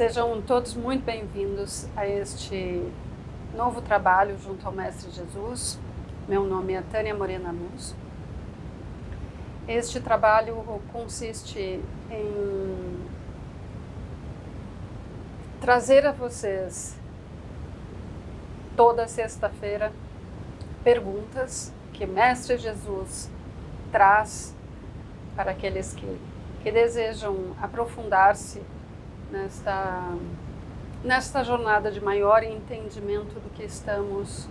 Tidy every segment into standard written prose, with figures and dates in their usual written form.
Sejam todos muito bem-vindos a este novo trabalho junto ao Mestre Jesus. Meu nome é Tânia Morena Musso. Este trabalho consiste em trazer a vocês toda sexta-feira perguntas que Mestre Jesus traz para aqueles que desejam aprofundar-se nesta jornada de maior entendimento do que estamos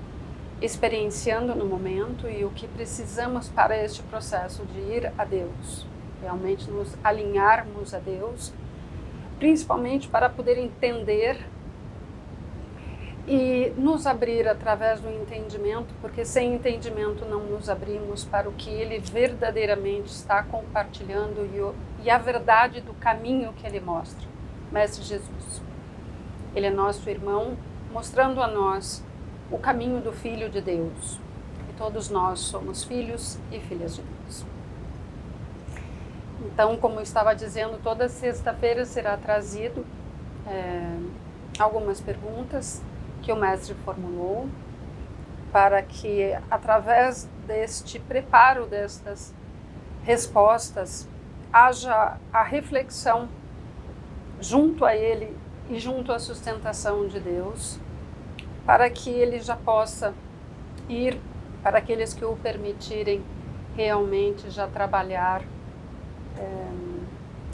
experienciando no momento e o que precisamos para este processo de ir a Deus, realmente nos alinharmos a Deus, principalmente para poder entender e nos abrir através do entendimento, porque sem entendimento não nos abrimos para o que Ele verdadeiramente está compartilhando e a verdade do caminho que Ele mostra. Mestre Jesus, Ele é nosso irmão, mostrando a nós o caminho do Filho de Deus. E todos nós somos filhos e filhas de Deus. Então, como eu estava dizendo, toda sexta-feira será trazido algumas perguntas que o Mestre formulou, para que, através deste preparo destas respostas, haja a reflexão junto a Ele e junto à sustentação de Deus, para que Ele já possa ir, para aqueles que o permitirem, realmente já trabalhar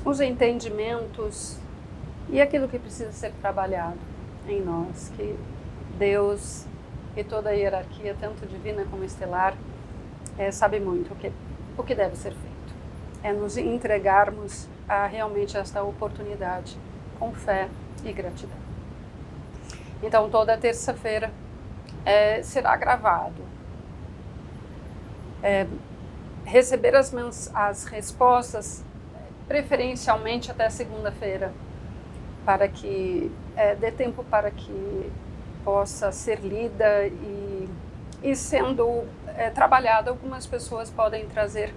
os entendimentos e aquilo que precisa ser trabalhado em nós, que Deus e toda a hierarquia, tanto divina como estelar, sabe muito o que deve ser feito. É nos entregarmos a realmente esta oportunidade com fé e gratidão. Então, toda terça-feira será gravado. Receber as respostas, preferencialmente até segunda-feira, para que dê tempo para que possa ser lida e sendo trabalhada. Algumas pessoas podem trazer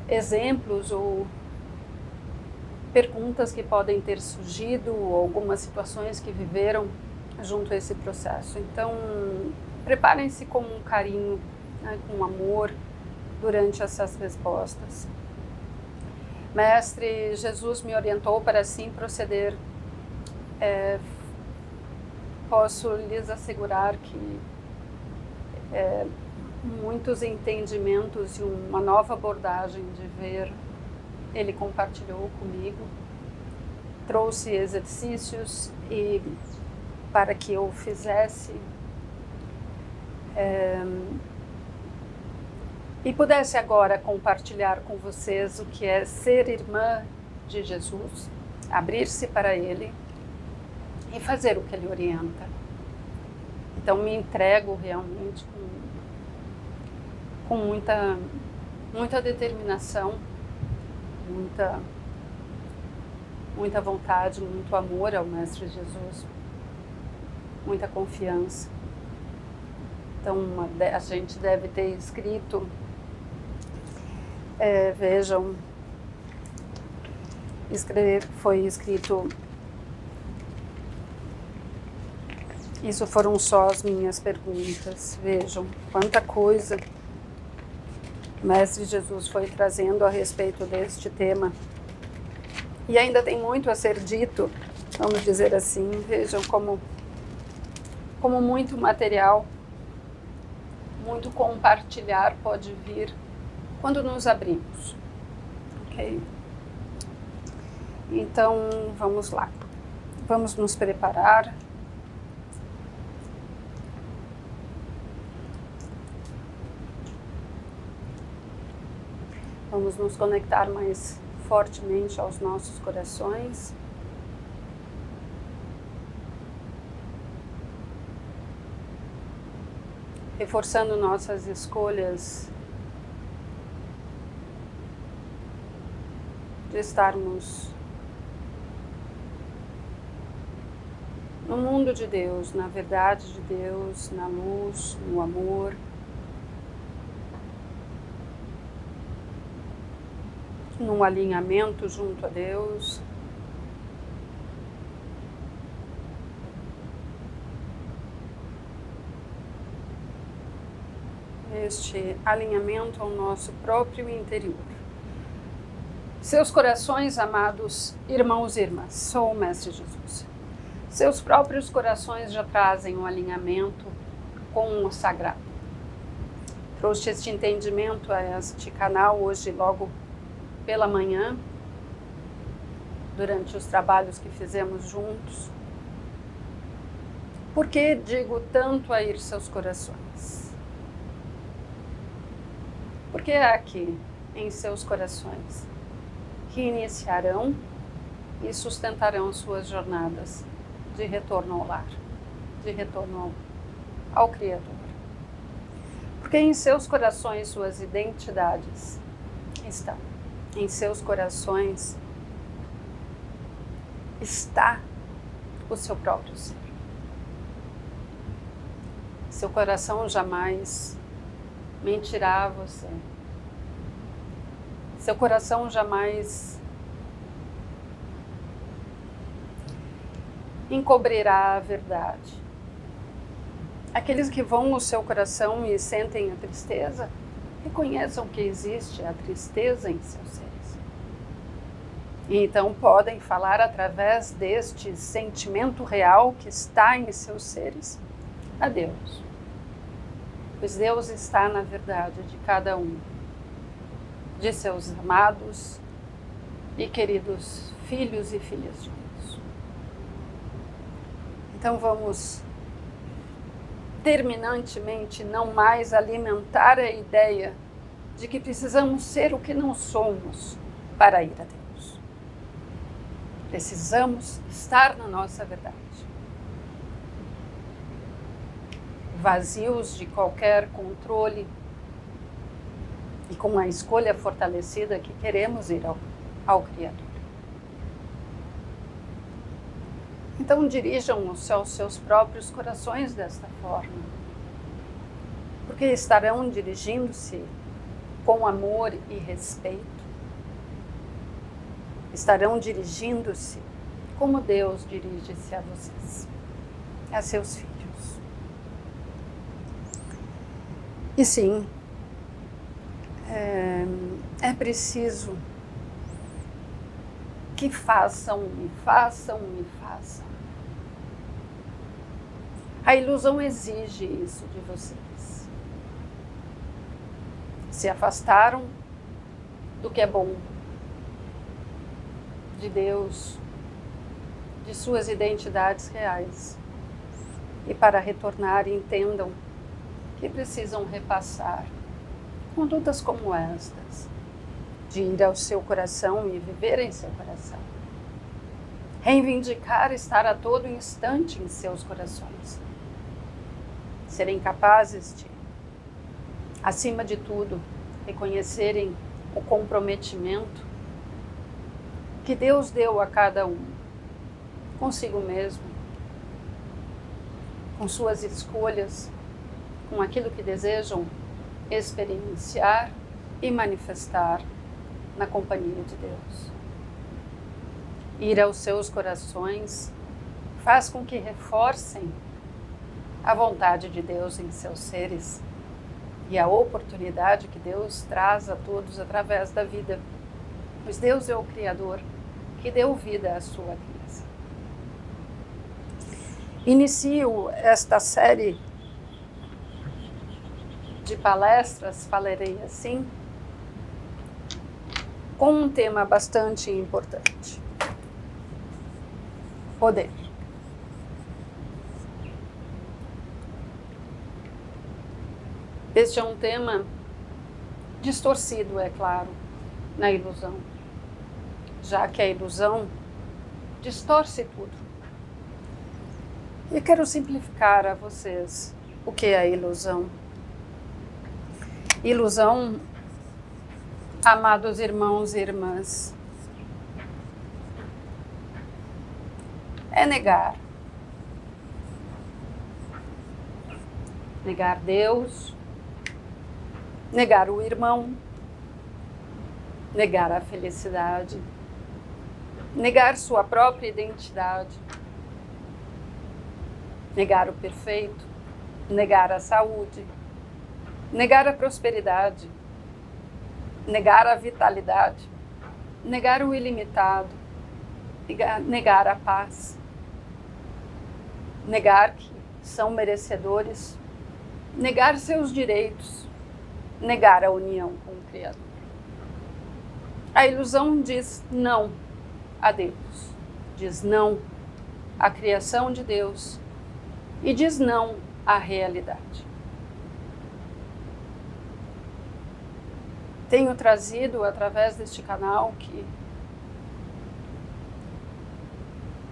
exemplos ou perguntas que podem ter surgido, ou algumas situações que viveram junto a esse processo. Então, preparem-se com um carinho, com amor, durante essas respostas. Mestre Jesus me orientou para assim proceder. Posso lhes assegurar que muitos entendimentos e uma nova abordagem de ver, Ele compartilhou comigo, trouxe exercícios para que eu fizesse e pudesse agora compartilhar com vocês o que é ser irmã de Jesus, abrir-se para Ele e fazer o que Ele orienta. Então me entrego realmente com muita determinação, muita vontade, muito amor ao Mestre Jesus, muita confiança. Então a gente deve ter escrito, vejam, foi escrito. Isso foram só as minhas perguntas. Vejam quanta coisa o Mestre Jesus foi trazendo a respeito deste tema. E ainda tem muito a ser dito, vamos dizer assim. Vejam como muito material, muito compartilhar pode vir quando nos abrimos. Ok? Então, vamos lá. Vamos nos preparar. Vamos nos conectar mais fortemente aos nossos corações. Reforçando nossas escolhas de estarmos no mundo de Deus, na verdade de Deus, na luz, no amor. Num alinhamento junto a Deus. este alinhamento ao nosso próprio interior. Seus corações, amados irmãos e irmãs, sou o Mestre Jesus. Seus próprios corações já trazem um alinhamento com o sagrado. Trouxe este entendimento a este canal hoje, logo pela manhã, durante os trabalhos que fizemos juntos. Por que digo tanto a ir seus corações? Porque é aqui, em seus corações, que iniciarão e sustentarão suas jornadas de retorno ao lar, de retorno ao Criador. Porque em seus corações suas identidades estão. Em seus corações está o seu próprio ser. Seu coração jamais mentirá a você. Seu coração jamais encobrirá a verdade. Aqueles que vão no seu coração e sentem a tristeza, reconheçam que existe a tristeza em seus seres. E então podem falar através deste sentimento real que está em seus seres a Deus. Pois Deus está na verdade de cada um de seus amados e queridos filhos e filhas de Deus. Então vamos terminantemente não mais alimentar a ideia de que precisamos ser o que não somos para ir a Deus. Precisamos estar na nossa verdade. Vazios de qualquer controle e com a escolha fortalecida que queremos ir ao Criador. Então dirijam-se aos seus próprios corações desta forma, porque estarão dirigindo-se com amor e respeito, estarão dirigindo-se como Deus dirige-se a vocês, a seus filhos. E sim, é preciso que façam e façam e façam. A ilusão exige isso de vocês. Se afastaram do que é bom, de Deus, de suas identidades reais. E para retornar, entendam que precisam repassar condutas como estas, de ir ao seu coração e viver em seu coração. Reivindicar estar a todo instante em seus corações. Serem capazes de, acima de tudo, reconhecerem o comprometimento que Deus deu a cada um, consigo mesmo, com suas escolhas, com aquilo que desejam experienciar e manifestar na companhia de Deus. Ir aos seus corações faz com que reforcem a vontade de Deus em seus seres e a oportunidade que Deus traz a todos através da vida, pois Deus é o Criador que deu vida à sua criação. Inicio esta série de palestras, falarei assim, com um tema bastante importante: poder. Este é um tema distorcido, é claro, na ilusão, já que a ilusão distorce tudo. E quero simplificar a vocês o que é a ilusão. Ilusão, amados irmãos e irmãs, é negar. Negar Deus, negar o irmão, negar a felicidade, negar sua própria identidade, negar o perfeito, negar a saúde, negar a prosperidade, negar a vitalidade, negar o ilimitado, negar a paz, negar que são merecedores, negar seus direitos, negar a união com o Criador. A ilusão diz não a Deus, diz não à criação de Deus e diz não à realidade. Tenho trazido através deste canal que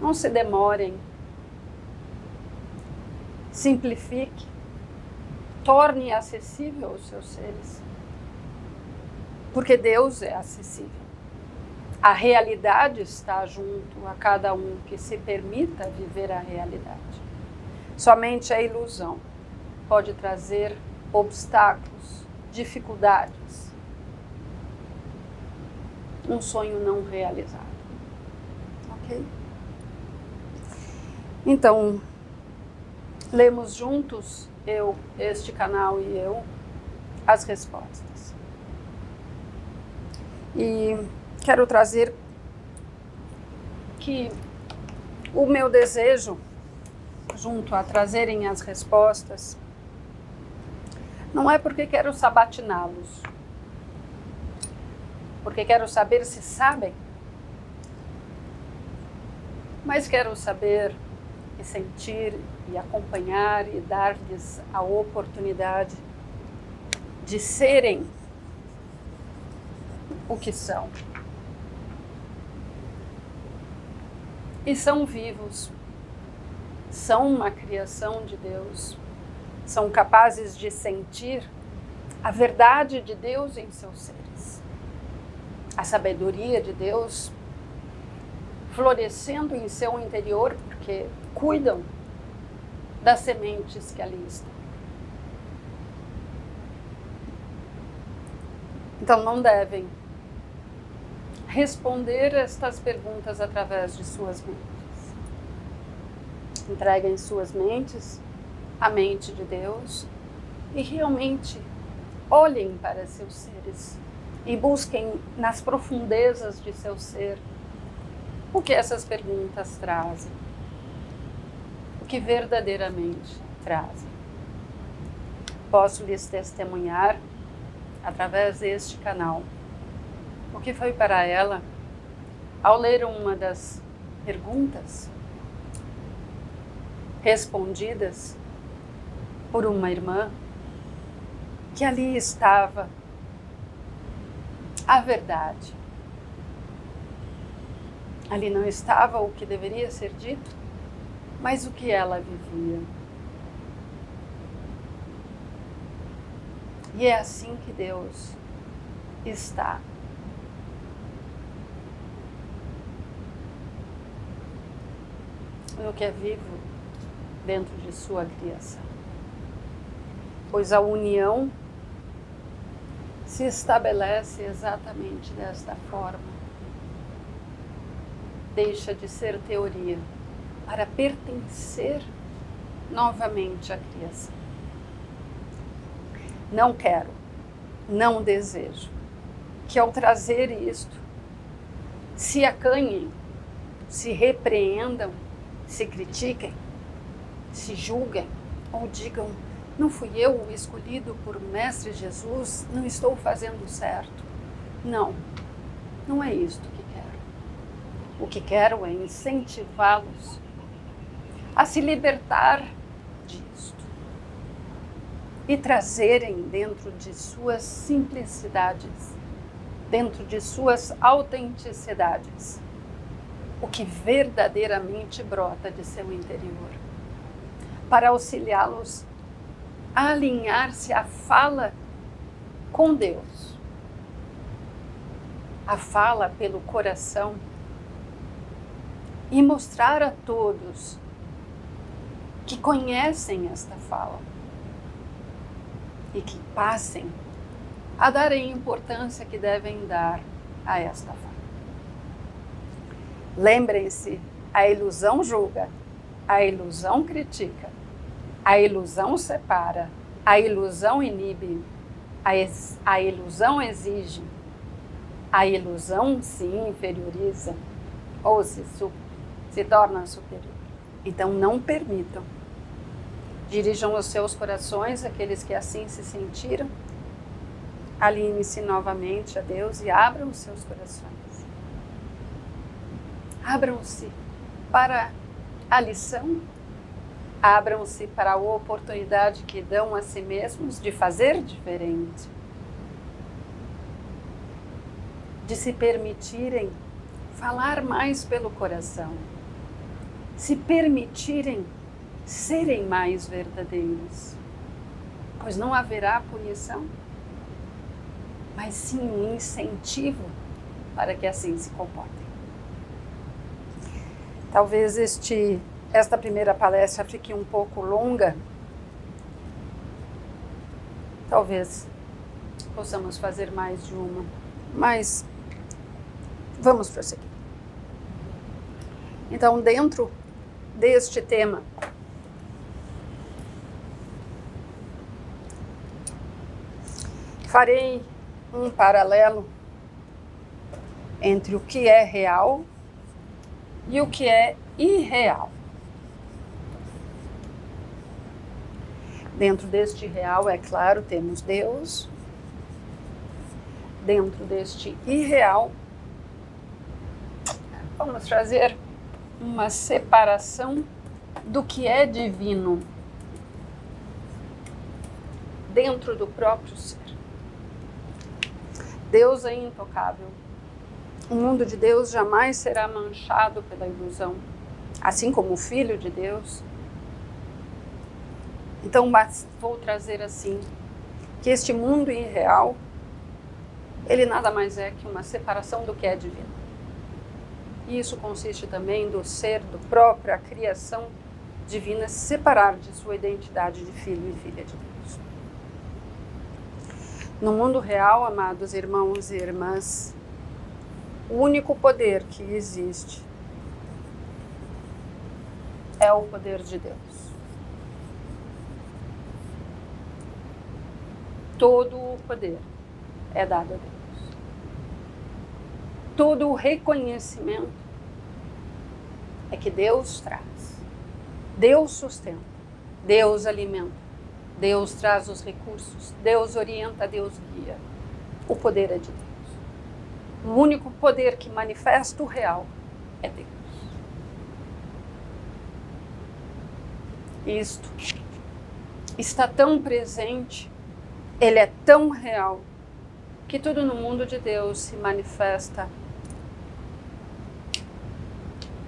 não se demorem, simplifique, torne acessível os seus seres, porque Deus é acessível. A realidade está junto a cada um que se permita viver a realidade. Somente a ilusão pode trazer obstáculos, dificuldades, um sonho não realizado. Ok? Então, lemos juntos, este canal e eu, as respostas. E quero trazer que o meu desejo, junto a trazerem as respostas, não é porque quero sabatiná-los, porque quero saber se sabem, mas quero saber e sentir e acompanhar e dar-lhes a oportunidade de serem o que são. E são vivos, são uma criação de Deus, são capazes de sentir a verdade de Deus em seus seres, a sabedoria de Deus florescendo em seu interior, porque cuidam das sementes que ali estão. Então não devem responder estas perguntas através de suas mentes. Entreguem suas mentes à mente de Deus e realmente olhem para seus seres e busquem nas profundezas de seu ser o que essas perguntas trazem, o que verdadeiramente trazem. Posso lhes testemunhar, através deste canal, o que foi para ela, ao ler uma das perguntas respondidas por uma irmã, que ali estava a verdade. Ali não estava o que deveria ser dito, mas o que ela vivia. E é assim que Deus está. No que é vivo dentro de sua criação. Pois a união se estabelece exatamente desta forma. Deixa de ser teoria para pertencer novamente à criação. Não quero, não desejo que ao trazer isto se acanhem, se repreendam, se critiquem, se julguem ou digam: não fui eu o escolhido por Mestre Jesus, não estou fazendo certo. Não, não é isto que quero. O que quero é incentivá-los a se libertar disto e trazerem dentro de suas simplicidades, dentro de suas autenticidades, o que verdadeiramente brota de seu interior, para auxiliá-los a alinhar-se à fala com Deus, a fala pelo coração, e mostrar a todos que conhecem esta fala e que passem a dar a importância que devem dar a esta fala. Lembrem-se, a ilusão julga, a ilusão critica, a ilusão separa, a ilusão inibe, A ilusão exige, a ilusão se inferioriza ou se torna superior. Então não permitam. Dirijam os seus corações, aqueles que assim se sentiram. Alinhem-se novamente a Deus e abram os seus corações. Abram-se para a lição. Abram-se para a oportunidade que dão a si mesmos de fazer diferente. De se permitirem falar mais pelo coração. Se permitirem serem mais verdadeiros. Pois não haverá punição, mas sim um incentivo para que assim se comportem. Talvez esta primeira palestra fique um pouco longa. Talvez possamos fazer mais de uma, mas vamos prosseguir. Então, dentro deste tema, farei um paralelo entre o que é real e o que é irreal. Dentro deste real, é claro, temos Deus. Dentro deste irreal, vamos trazer uma separação do que é divino dentro do próprio ser. Deus é intocável. O mundo de Deus jamais será manchado pela ilusão, assim como o Filho de Deus. Então, vou trazer assim, que este mundo irreal, ele nada mais é que uma separação do que é divino. E isso consiste também do ser, do próprio, a criação divina, se separar de sua identidade de filho e filha de Deus. No mundo real, amados irmãos e irmãs, o único poder que existe é o poder de Deus. Todo o poder é dado a Deus. Todo o reconhecimento é que Deus traz. Deus sustenta, Deus alimenta, Deus traz os recursos, Deus orienta, Deus guia. O poder é de Deus. O único poder que manifesta o real é Deus. Isto está tão presente, ele é tão real, que tudo no mundo de Deus se manifesta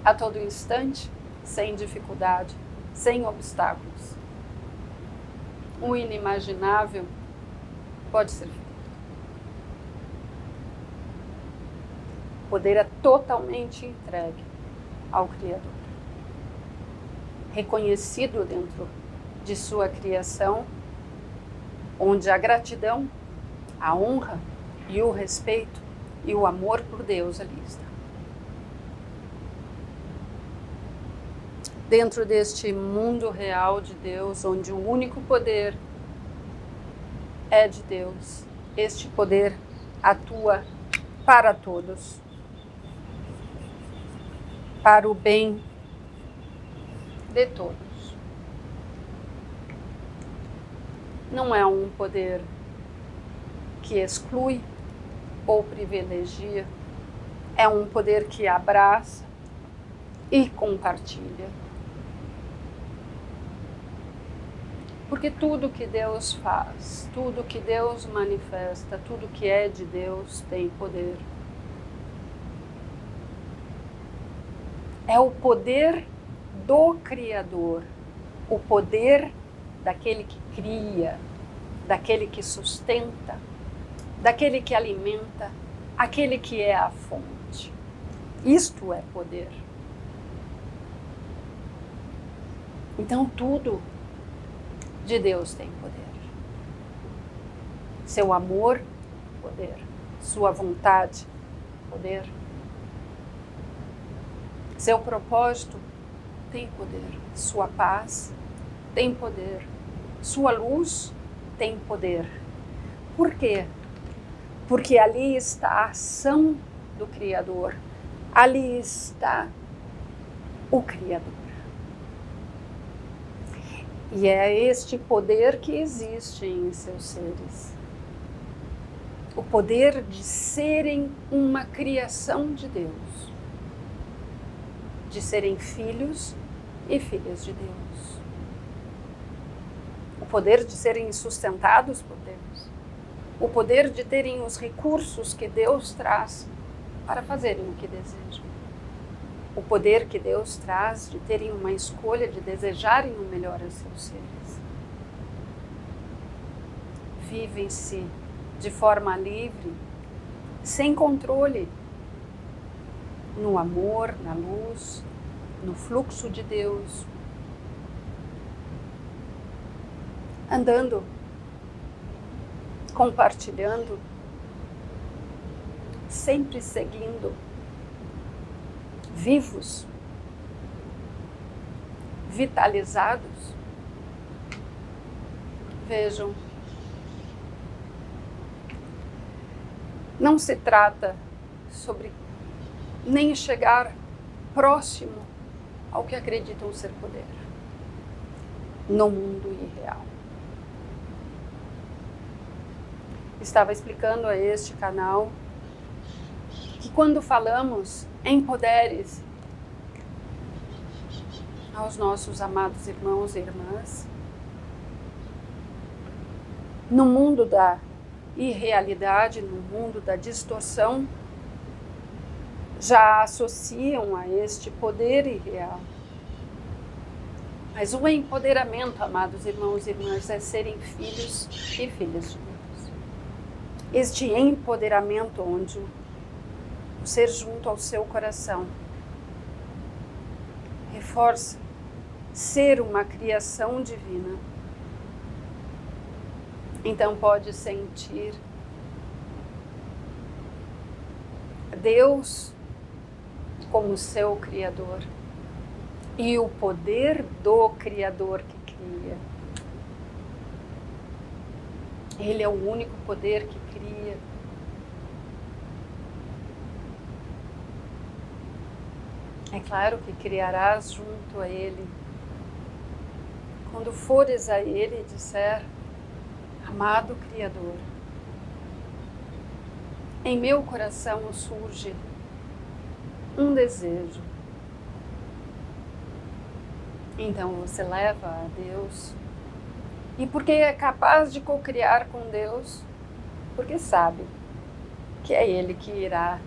a todo instante, sem dificuldade, sem obstáculos. O inimaginável pode ser feito. O poder é totalmente entregue ao Criador. Reconhecido dentro de sua criação, onde a gratidão, a honra e o respeito e o amor por Deus ali está. Dentro deste mundo real de Deus, onde o único poder é de Deus, este poder atua para todos, para o bem de todos. Não é um poder que exclui ou privilegia, é um poder que abraça e compartilha. Porque tudo que Deus faz, tudo que Deus manifesta, tudo que é de Deus tem poder. É o poder do Criador, o poder daquele que cria, daquele que sustenta, daquele que alimenta, aquele que é a fonte. Isto é poder. Então tudo de Deus tem poder. Seu amor, poder. Sua vontade, poder. Seu propósito tem poder. Sua paz tem poder. Sua luz tem poder. Por quê? Porque ali está a ação do Criador. Ali está o Criador. E é este poder que existe em seus seres. O poder de serem uma criação de Deus. De serem filhos e filhas de Deus. O poder de serem sustentados por Deus. O poder de terem os recursos que Deus traz para fazerem o que desejam. O poder que Deus traz de terem uma escolha, de desejarem o melhor a seus seres. Vivem-se de forma livre, sem controle, no amor, na luz, no fluxo de Deus, andando, compartilhando, sempre seguindo, vivos, vitalizados. Vejam, não se trata sobre nem chegar próximo ao que acreditam ser poder no mundo irreal. Estava explicando a este canal que quando falamos empodere-se aos nossos amados irmãos e irmãs, no mundo da irrealidade, no mundo da distorção, já associam a este poder irreal. Mas o empoderamento, amados irmãos e irmãs, é serem filhos e filhas de Deus. Este empoderamento onde o ser junto ao seu coração reforça ser uma criação divina. Então pode sentir Deus como seu Criador e o poder do Criador que cria. Ele é o único poder que cria. É claro que criarás junto a Ele. Quando fores a Ele e disser: amado Criador, em meu coração surge um desejo. Então você leva a Deus. E porque é capaz de co-criar com Deus, porque sabe que é Ele que irá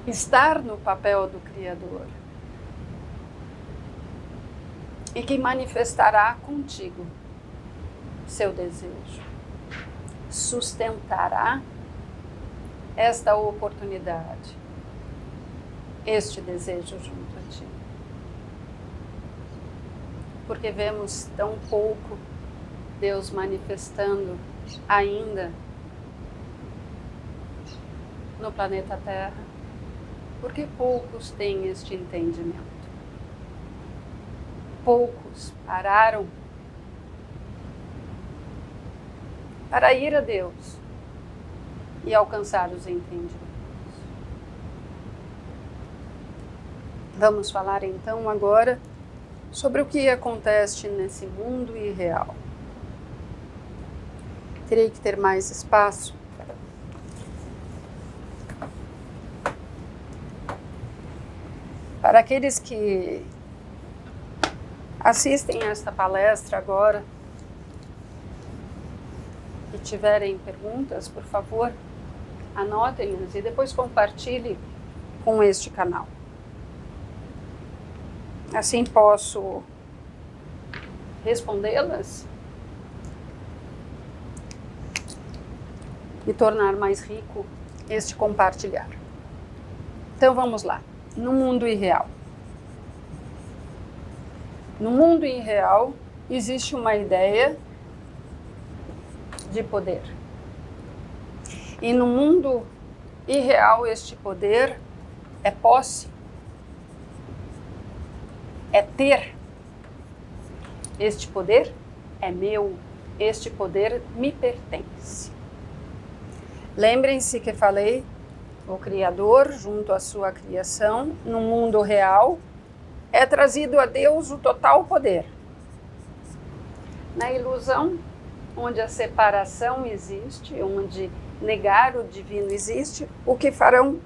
estar no papel do Criador e que manifestará contigo seu desejo, sustentará esta oportunidade, este desejo junto a ti. Porque vemos tão pouco Deus manifestando ainda no planeta Terra, porque poucos têm este entendimento. Poucos pararam para ir a Deus e alcançar os entendimentos. Vamos falar então agora sobre o que acontece nesse mundo irreal. Terei que ter mais espaço para aqueles que assistem a esta palestra agora e tiverem perguntas, por favor, anotem-nas e depois compartilhe com este canal. Assim posso respondê-las e tornar mais rico este compartilhar. Então vamos lá. No mundo irreal. No mundo irreal existe uma ideia de poder. E no mundo irreal este poder é posse. É ter. Este poder é meu. este poder me pertence. Lembrem-se que falei, o Criador, junto à sua criação, no mundo real, é trazido a Deus o total poder. Na ilusão, onde a separação existe, onde negar o divino existe, o que farão?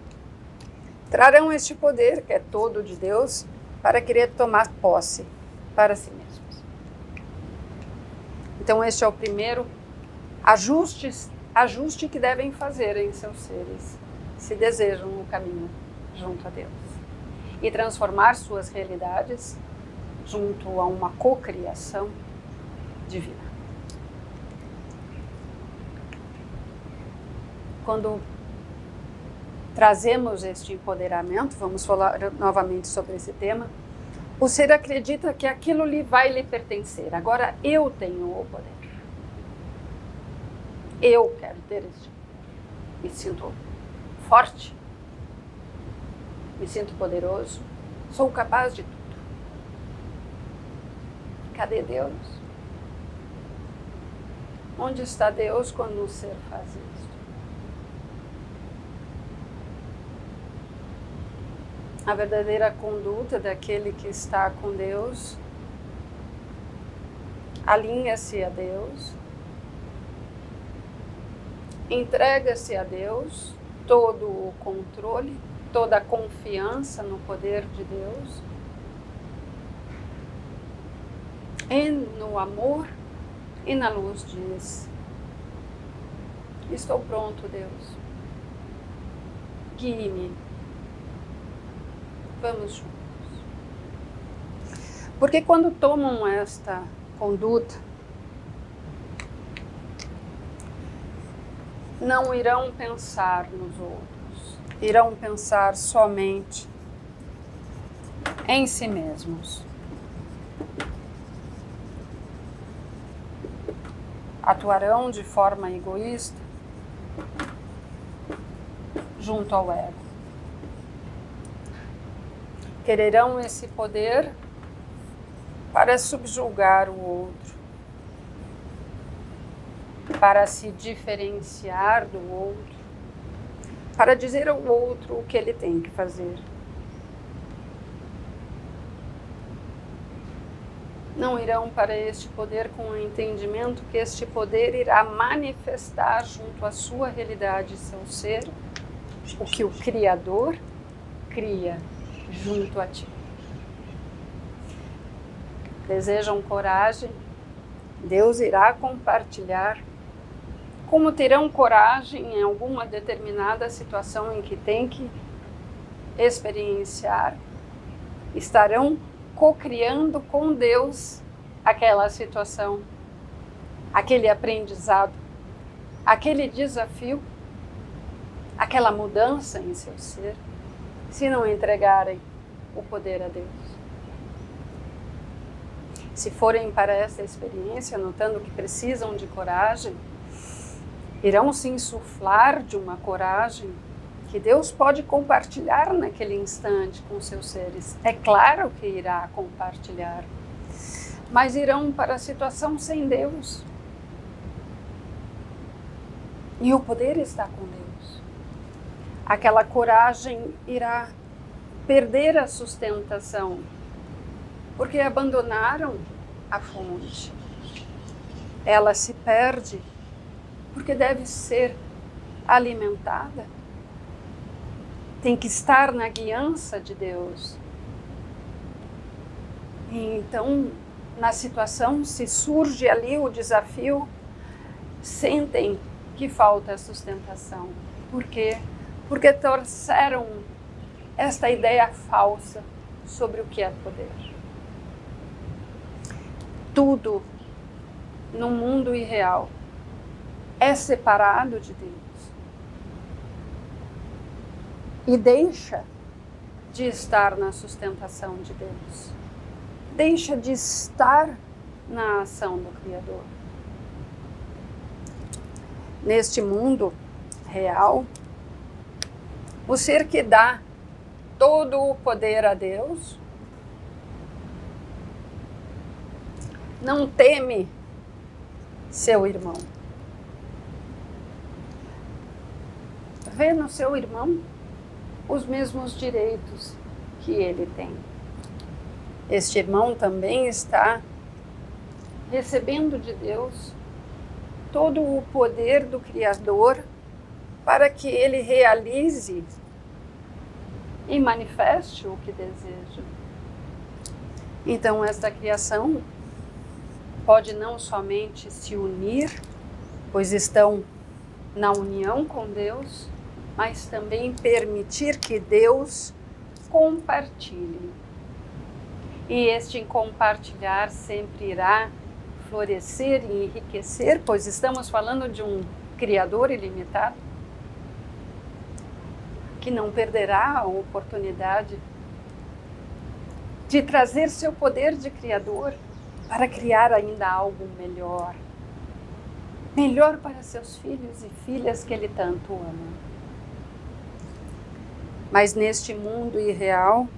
Trarão este poder, que é todo de Deus, para querer tomar posse para si mesmos. Então este é o primeiro ajuste que devem fazer em seus seres, se desejam o caminho junto a Deus. E transformar suas realidades junto a uma cocriação divina. Quando trazemos este empoderamento, vamos falar novamente sobre esse tema, o ser acredita que aquilo vai lhe pertencer. Agora eu tenho o poder. Eu quero ter este. Me sinto forte. Me sinto poderoso. Sou capaz de tudo. Cadê Deus? Onde está Deus quando o ser faz isso? A verdadeira conduta daquele que está com Deus alinha-se a Deus, entrega-se a Deus todo o controle, toda a confiança no poder de Deus, e no amor e na luz diz: estou pronto, Deus, guie-me. Vamos juntos. Porque quando tomam esta conduta, não irão pensar nos outros, irão pensar somente em si mesmos. Atuarão de forma egoísta junto ao ego. Quererão esse poder para subjugar o outro, para se diferenciar do outro, para dizer ao outro o que ele tem que fazer. Não irão para este poder com o entendimento que este poder irá manifestar junto à sua realidade, seu ser, o que o Criador cria junto a ti. Desejam coragem? Deus irá compartilhar. Como terão coragem em alguma determinada situação em que tem que experienciar? Estarão co-criando com Deus aquela situação, aquele aprendizado, aquele desafio, aquela mudança em seu ser, se não entregarem o poder a Deus. Se forem para essa experiência, notando que precisam de coragem, irão se insuflar de uma coragem que Deus pode compartilhar naquele instante com seus seres. É claro que irá compartilhar, mas irão para a situação sem Deus. E o poder está com Deus. Aquela coragem irá perder a sustentação, porque abandonaram a fonte. Ela se perde porque deve ser alimentada. Tem que estar na guiança de Deus. E então, na situação, se surge ali o desafio, sentem que falta a sustentação. Por quê? Porque trouxeram esta ideia falsa sobre o que é poder. Tudo no mundo irreal é separado de Deus e deixa de estar na sustentação de Deus, deixa de estar na ação do Criador. Neste mundo real, o ser que dá todo o poder a Deus não teme seu irmão. Vê no seu irmão os mesmos direitos que ele tem. Este irmão também está recebendo de Deus todo o poder do Criador para que ele realize e manifeste o que deseja. Então, esta criação pode não somente se unir, pois estão na união com Deus, mas também permitir que Deus compartilhe. E este compartilhar sempre irá florescer e enriquecer, pois estamos falando de um Criador ilimitado, que não perderá a oportunidade de trazer seu poder de Criador para criar ainda algo melhor. Melhor para seus filhos e filhas que Ele tanto ama. Mas neste mundo irreal,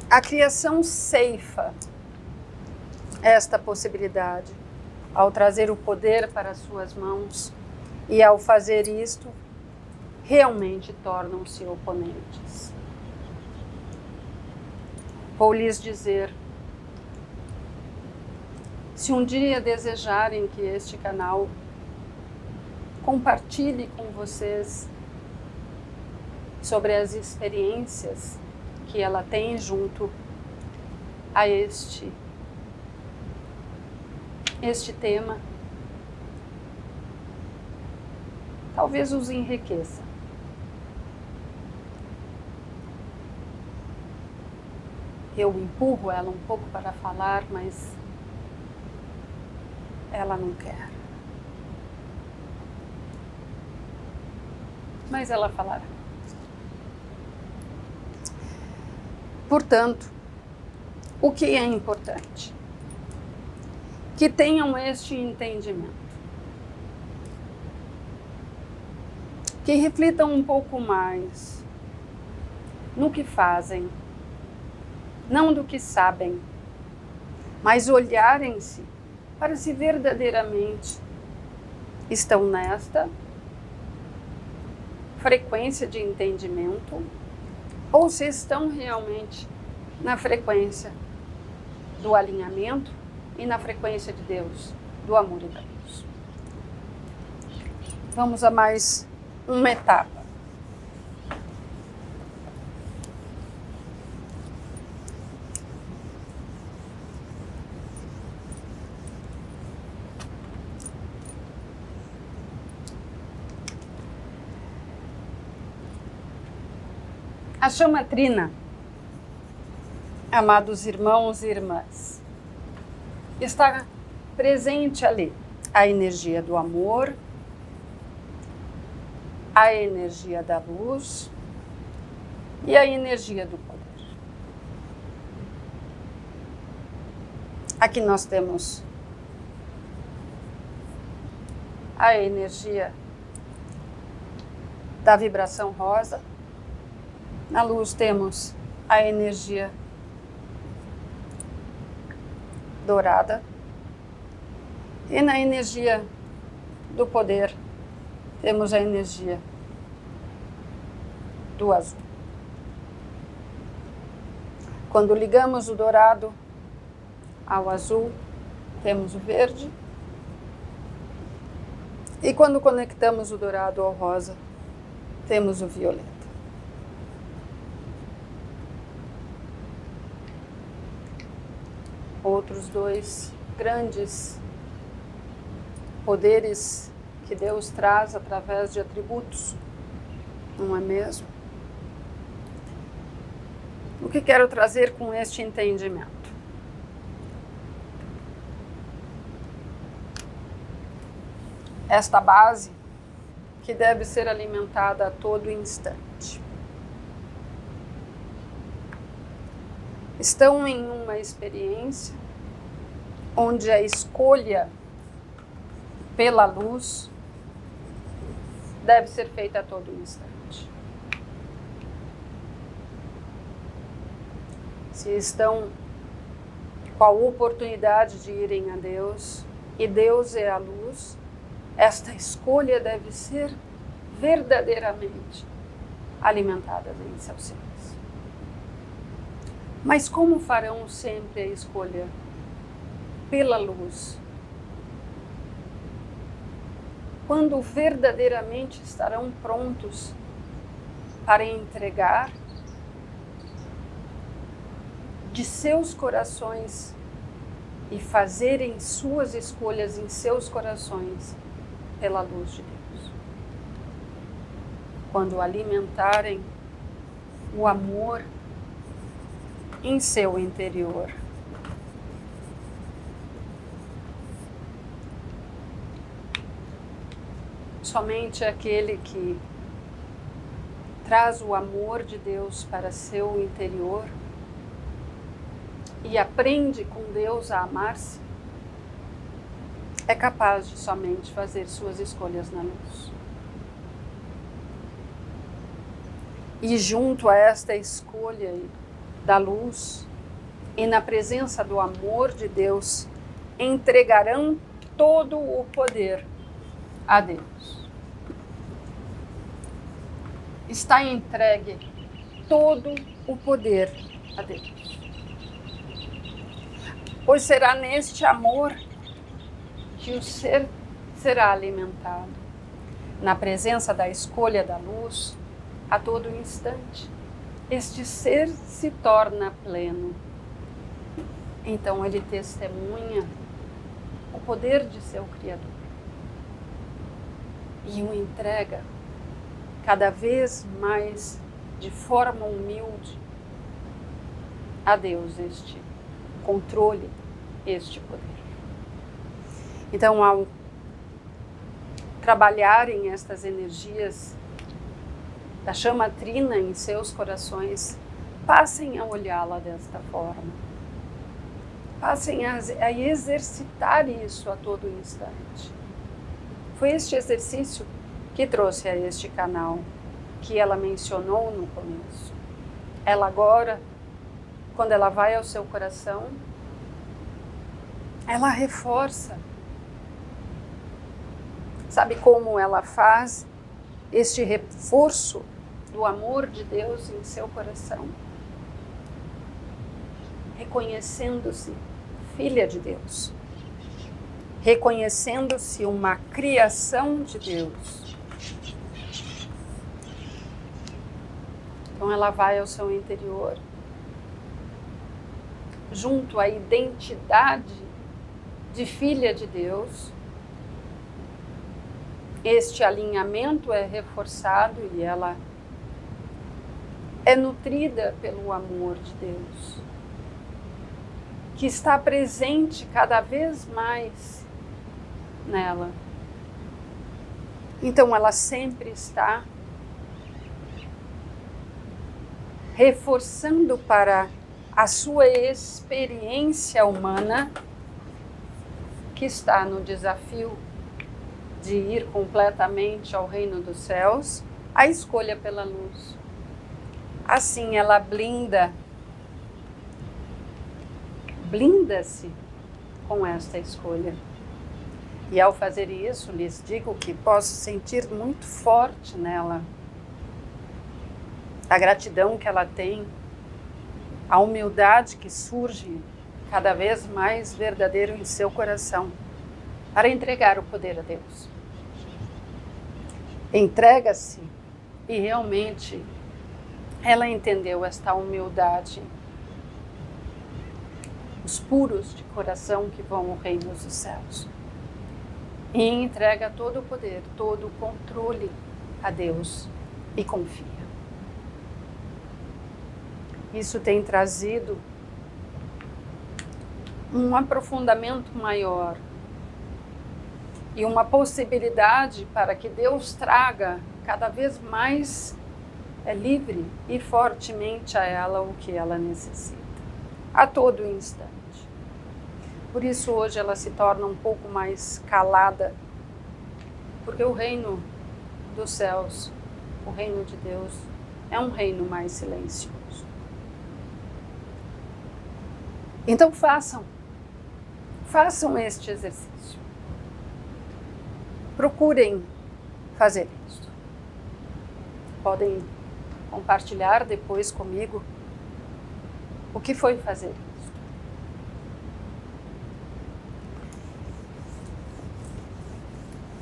a criação ceifa esta possibilidade ao trazer o poder para suas mãos e ao fazer isto, realmente tornam-se oponentes. Vou lhes dizer, se um dia desejarem que este canal compartilhe com vocês sobre as experiências que ela tem junto a este tema, talvez os enriqueça. Eu empurro ela um pouco para falar, mas ela não quer. Mas ela falará. Portanto, o que é importante? Que tenham este entendimento. Que reflitam um pouco mais no que fazem, não do que sabem, mas olharem-se para se verdadeiramente estão nesta frequência de entendimento ou se estão realmente na frequência do alinhamento e na frequência de Deus, do amor de Deus. Vamos a mais uma etapa. A chama trina, amados irmãos e irmãs, está presente ali a energia do amor, a energia da luz e a energia do poder. Aqui nós temos a energia da vibração rosa. Na luz temos a energia dourada e na energia do poder temos a energia do azul. Quando ligamos o dourado ao azul, temos o verde. E quando conectamos o dourado ao rosa, temos o violeta. Outros dois grandes poderes que Deus traz através de atributos, não é mesmo? O que quero trazer com este entendimento? Esta base que deve ser alimentada a todo instante. Estão em uma experiência onde a escolha pela luz deve ser feita a todo instante. Se estão com a oportunidade de irem a Deus, e Deus é a luz, esta escolha deve ser verdadeiramente alimentada em seus seres. Mas como farão sempre a escolha pela luz? Quando verdadeiramente estarão prontos para entregar de seus corações e fazerem suas escolhas em seus corações pela luz de Deus. Quando alimentarem o amor em seu interior. Somente aquele que traz o amor de Deus para seu interior e aprende com Deus a amar-se, é capaz de somente fazer suas escolhas na luz. E junto a esta escolha da luz e na presença do amor de Deus, entregarão todo o poder a Deus. Está entregue todo o poder a Deus. Pois será neste amor que o ser será alimentado, na presença da escolha da luz, a todo instante. Este ser se torna pleno. Então ele testemunha o poder de seu Criador e o entrega cada vez mais de forma humilde a Deus este controle, este poder. Então, ao trabalharem estas energias da chama trina em seus corações, passem a olhá-la desta forma. Passem a exercitar isso a todo instante. Foi este exercício que trouxe a este canal, que ela mencionou no começo. Ela agora, quando ela vai ao seu coração, ela reforça. Sabe como ela faz este reforço do amor de Deus em seu coração? Reconhecendo-se filha de Deus, reconhecendo-se uma criação de Deus. Então ela vai ao seu interior, junto à identidade de filha de Deus. Este alinhamento é reforçado e ela é nutrida pelo amor de Deus, que está presente cada vez mais nela. Então ela sempre está reforçando para a sua experiência humana, que está no desafio de ir completamente ao reino dos céus, a escolha pela luz. Assim ela blinda-se com esta escolha. E ao fazer isso, lhes digo que posso sentir muito forte nela a gratidão que ela tem, a humildade que surge cada vez mais verdadeiro em seu coração para entregar o poder a Deus. Entrega-se e realmente ela entendeu esta humildade. Os puros de coração que vão ao reino dos céus. E entrega todo o poder, todo o controle a Deus e confia. Isso tem trazido um aprofundamento maior e uma possibilidade para que Deus traga cada vez mais livre e fortemente a ela o que ela necessita, a todo instante. Por isso hoje ela se torna um pouco mais calada, porque o reino dos céus, o reino de Deus, é um reino mais silencioso. Então façam este exercício. procurem fazer isso. Podem compartilhar depois comigo o que foi fazer isso.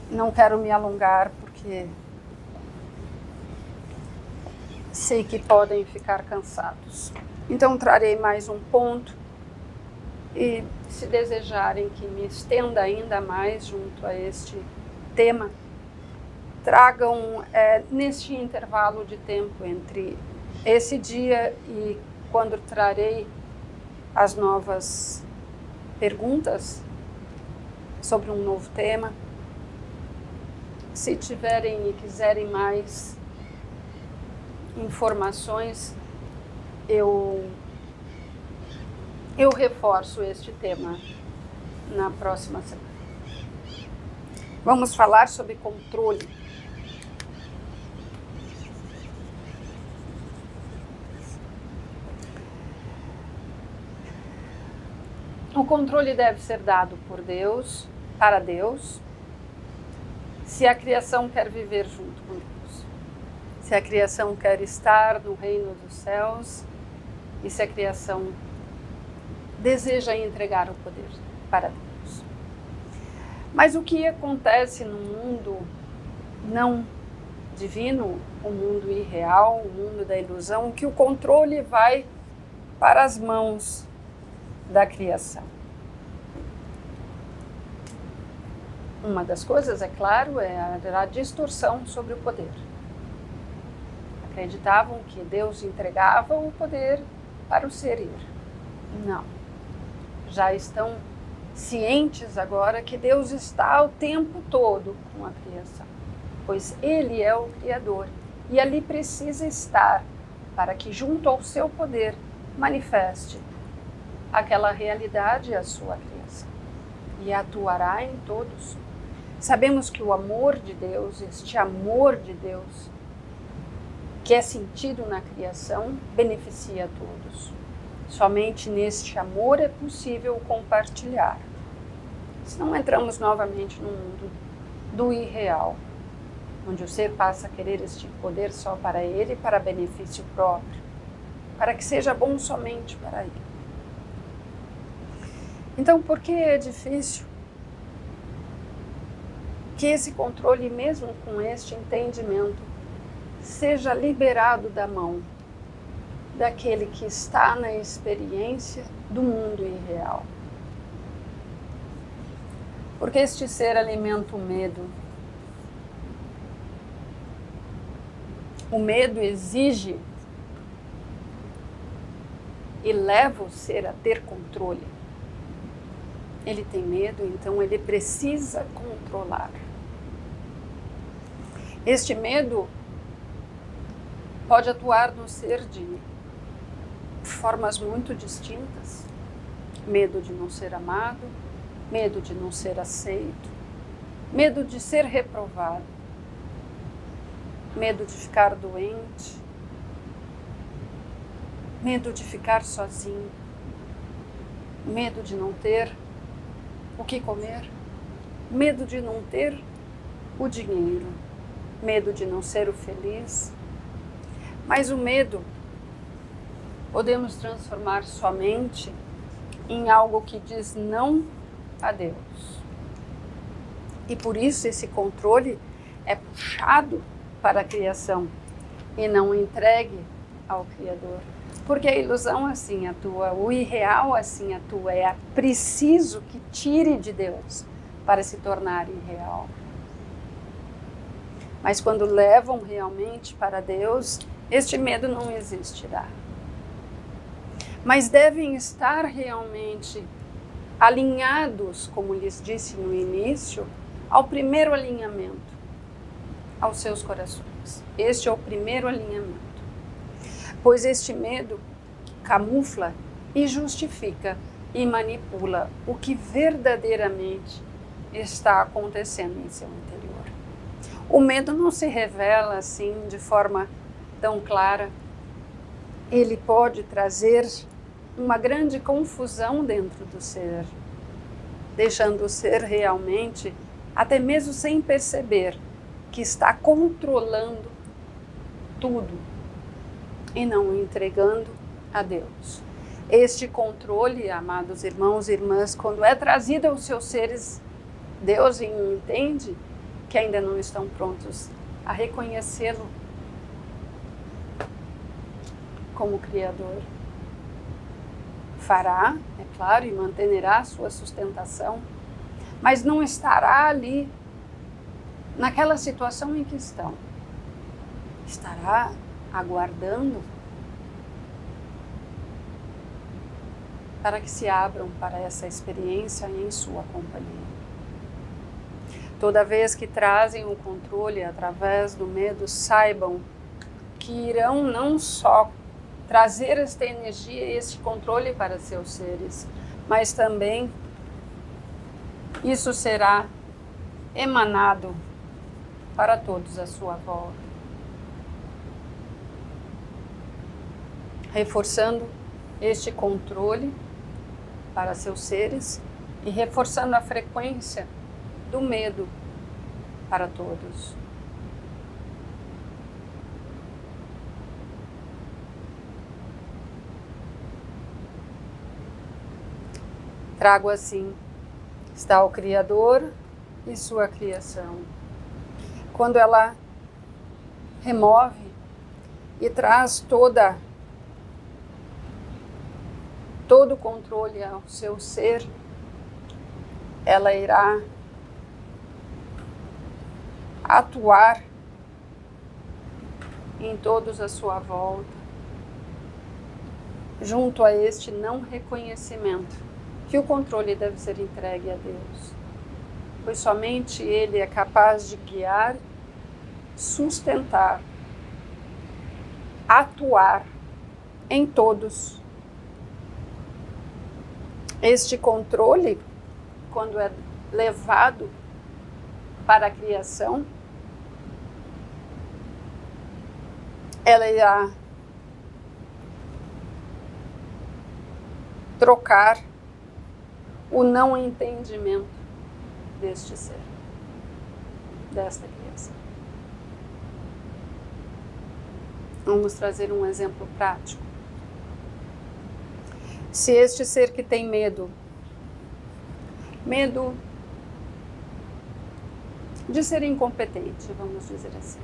Não quero me alongar porque sei que podem ficar cansados. Então trarei mais um ponto e, se desejarem que me estenda ainda mais junto a este tema, tragam neste intervalo de tempo entre esse dia e quando trarei as novas perguntas sobre um novo tema. Se tiverem e quiserem mais informações, eu reforço este tema na próxima semana. Vamos falar sobre controle. O controle deve ser dado por Deus, para Deus, se a criação quer viver junto com Deus. Se a criação quer estar no reino dos céus e se a criação deseja entregar o poder para Deus. Mas o que acontece no mundo não divino, o mundo irreal, o mundo da ilusão, que o controle vai para as mãos da criação. Uma das coisas, é claro, é a distorção sobre o poder. Acreditavam que Deus entregava o poder para o ser ir. Não. Já estão cientes agora que Deus está o tempo todo com a criação, pois Ele é o Criador e ali precisa estar para que, junto ao seu poder, manifeste aquela realidade a sua criação e atuará em todos. Sabemos que o amor de Deus, este amor de Deus, que é sentido na criação, beneficia a todos. Somente neste amor é possível compartilhar. Senão entramos novamente no mundo do irreal, onde o ser passa a querer este poder só para ele, para benefício próprio, para que seja bom somente para ele. Então, por que é difícil que esse controle, mesmo com este entendimento, seja liberado da mão daquele que está na experiência do mundo irreal? Porque este ser alimenta o medo. O medo exige e leva o ser a ter controle. Ele tem medo, então ele precisa controlar. Este medo pode atuar no ser de formas muito distintas. Medo de não ser amado, medo de não ser aceito, medo de ser reprovado, medo de ficar doente, medo de ficar sozinho, medo de não ter o que comer, medo de não ter o dinheiro, medo de não ser o feliz. Mas o medo podemos transformar somente em algo que diz não a Deus. E por isso esse controle é puxado para a criação e não entregue ao Criador. Porque a ilusão assim atua, o irreal assim atua, é preciso que tire de Deus para se tornar irreal. Mas quando levam realmente para Deus, este medo não existirá. Mas devem estar realmente alinhados, como lhes disse no início, ao primeiro alinhamento, aos seus corações. Este é o primeiro alinhamento. Pois este medo camufla e justifica e manipula o que verdadeiramente está acontecendo em seu interior. O medo não se revela assim de forma tão clara. Ele pode trazer uma grande confusão dentro do ser, deixando o ser realmente até mesmo sem perceber que está controlando tudo e não entregando a Deus. Este controle, amados irmãos e irmãs, quando é trazido aos seus seres, Deus entende que ainda não estão prontos a reconhecê-lo como Criador. Fará, é claro, e manterá a sua sustentação, mas não estará ali, naquela situação em que estão. Estará aguardando para que se abram para essa experiência em sua companhia. Toda vez que trazem o controle através do medo, saibam que irão não só trazer esta energia e este controle para seus seres, mas também isso será emanado para todos à sua volta, reforçando este controle para seus seres e reforçando a frequência do medo para todos. Trago assim, está o Criador e sua criação. Quando ela remove e traz todo o controle ao seu ser, ela irá atuar em todos à sua volta, junto a este não reconhecimento que o controle deve ser entregue a Deus, pois somente Ele é capaz de guiar, sustentar, atuar em todos. Este controle, quando é levado para a criação, ela irá trocar o não entendimento deste ser, desta criação. Vamos trazer um exemplo prático. Se este ser que tem medo de ser incompetente, vamos dizer assim,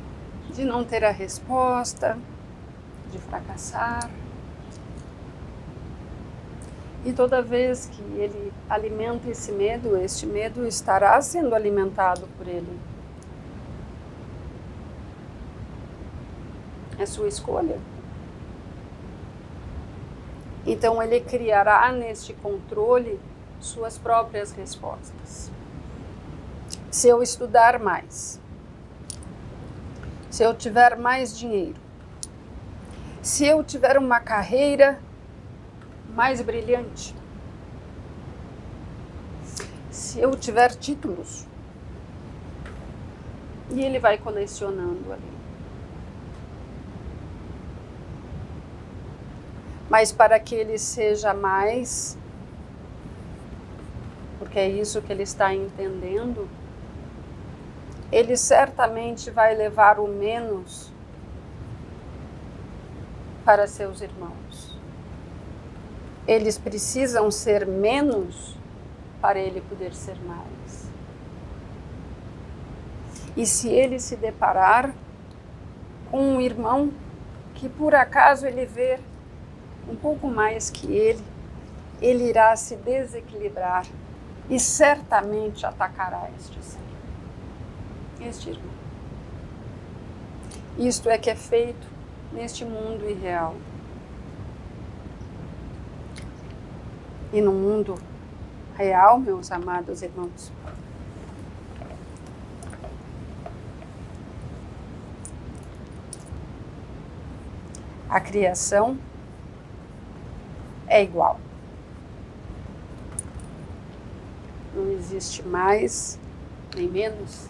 de não ter a resposta, de fracassar, e toda vez que ele alimenta esse medo, este medo estará sendo alimentado por ele. É sua escolha. Então ele criará neste controle suas próprias respostas. Se eu estudar mais, se eu tiver mais dinheiro, se eu tiver uma carreira mais brilhante, se eu tiver títulos, e ele vai colecionando ali. Mas para que ele seja mais, porque é isso que ele está entendendo, ele certamente vai levar o menos para seus irmãos. Eles precisam ser menos para ele poder ser mais. E se ele se deparar com um irmão que por acaso ele vê um pouco mais que ele irá se desequilibrar e certamente atacará este ser, este irmão. Isto é que é feito neste mundo irreal. E no mundo real, meus amados irmãos, a criação é igual. Não existe mais nem menos,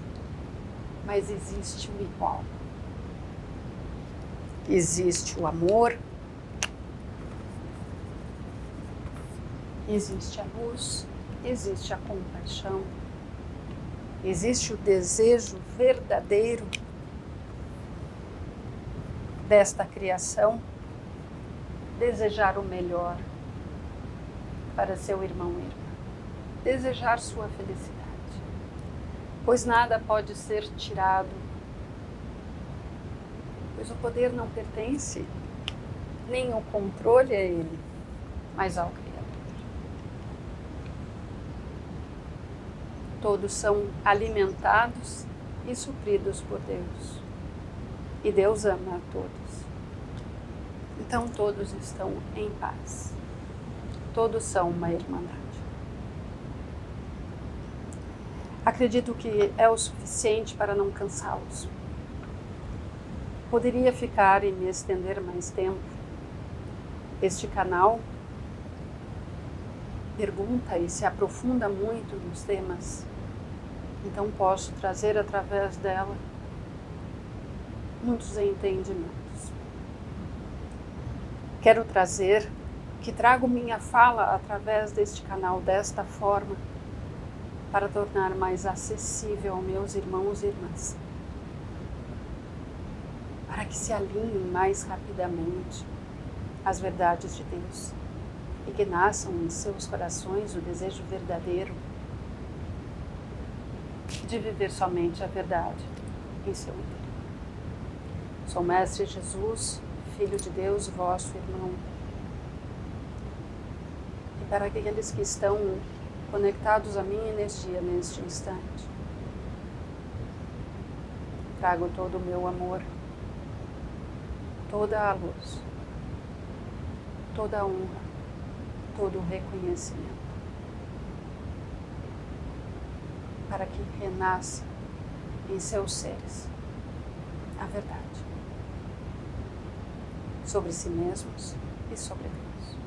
mas existe o igual. Existe o amor, existe a luz, existe a compaixão, Existe o desejo verdadeiro desta criação, desejar o melhor para seu irmão e irmã, desejar sua felicidade, pois nada pode ser tirado, pois o poder não pertence, nem o controle a ele, mas ao Criador. Todos são alimentados e supridos por Deus. E Deus ama a todos. Então todos estão em paz. Todos são uma irmandade. Acredito que é o suficiente para não cansá-los. Poderia ficar e me estender mais tempo. Este canal pergunta e se aprofunda muito nos temas. Então posso trazer através dela muitos entendimentos. Quero trazer, que trago minha fala através deste canal desta forma, para tornar mais acessível aos meus irmãos e irmãs, para que se alinhem mais rapidamente às verdades de Deus e que nasçam em seus corações o desejo verdadeiro de viver somente a verdade em seu interior. Sou Mestre Jesus, Filho de Deus, vosso irmão. E para aqueles que estão conectados a minha energia neste instante, trago todo o meu amor, toda a luz, toda a honra, todo o reconhecimento, para que renasça em seus seres a verdade sobre si mesmos e sobre Deus.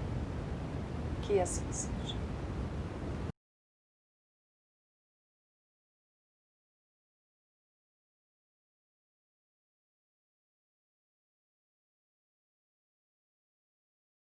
Que assim seja.